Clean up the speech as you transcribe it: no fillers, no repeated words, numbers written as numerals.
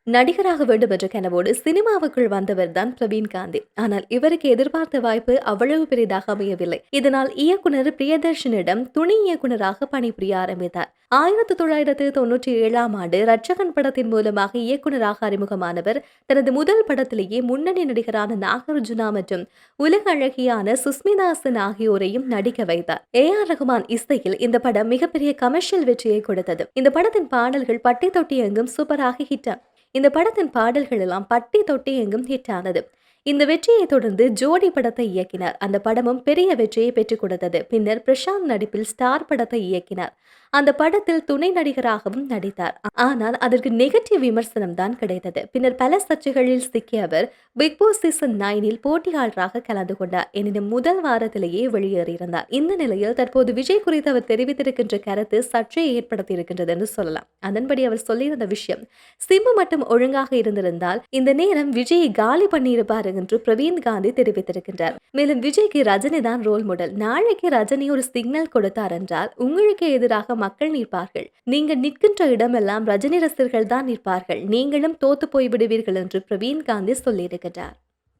நடிகராக வேண்டும் என்ற கனவோடு சினிமாவுக்குள் வந்தவர் தான் பிரவீன் காந்தி. ஆனால் இவருக்கு எதிர்பார்த்த வாய்ப்பு அவ்வளவு பெரிதாக அமையவில்லை. இதனால் இயக்குனர் பிரியதர்ஷனிடம் துணை இயக்குனராக பணிபுரிய ஆரம்பித்தார். 1997ஆம் ஆண்டு ரட்சகன் படத்தின் மூலமாக இயக்குனராக அறிமுகமானவர். தனது முதல் படத்திலேயே முன்னணி நடிகரான நாகார்ஜுனா மற்றும் உலக அழகியான சுஸ்மிதா சென் ஆகியோரையும் நடிக்க வைத்தார். AR ரகுமான் இசையில் இந்த படம் மிகப்பெரிய கமர்ஷியல் வெற்றியை கொடுத்தது. இந்த படத்தின் பாடல்கள் பட்டி தொட்டி எங்கும் சூப்பராக ஹிட். இந்த படத்தின் பாடல்கள் எல்லாம் பட்டி தொட்டி எங்கும் ஹிட் ஆனது. இந்த வெற்றியை தொடர்ந்து ஜோடி படத்தை இயக்கினார். அந்த படமும் பெரிய வெற்றியை பெற்றுக் கொடுத்தது. பின்னர் பிரசாந்த் நடிப்பில் ஸ்டார் படத்தை இயக்கினார். அந்த படத்தில் துணை நடிகராகவும் நடித்தார். ஆனால் அதற்கு நெகட்டிவ் விமர்சனம் தான் கிடைத்தது. பின்னர் பல சர்ச்சைகளில் சிக்கிய அவர் பிக் பாஸ் சீசன் 9 போட்டியாளராக கலந்து கொண்டார். எனினும் முதல் வாரத்திலேயே வெளியேறியிருந்தார். இந்த நிலையில் தற்போது விஜய் குறித்து அவர் தெரிவித்திருக்கின்ற கருத்து சர்ச்சையை ஏற்படுத்தியிருக்கின்றது என்று சொல்லலாம். அதன்படி அவர் சொல்லியிருந்த விஷயம், சிம்பு மட்டும் ஒழுங்காக இருந்திருந்தால் இந்த நேரம் விஜயை காலி பண்ணியிருப்பார் என்று பிரவீன் காந்தி தெரிவித்திருக்கின்றார். மேலும் விஜய்க்கு ரஜினி தான் ரோல் மாடல். நாளைக்கு ரஜினி ஒரு சிக்னல் கொடுத்தார் என்றால் உங்களுக்கு எதிராக மக்கள் நிற்பார்கள். நீங்கள் நிற்கின்ற இடமெல்லாம் ரஜினி ரசிகர்கள் தான் நிற்பார்கள். நீங்களும் தோத்து போய்விடுவீர்கள் என்று பிரவீன் காந்தி சொல்லியிருக்கிறார்.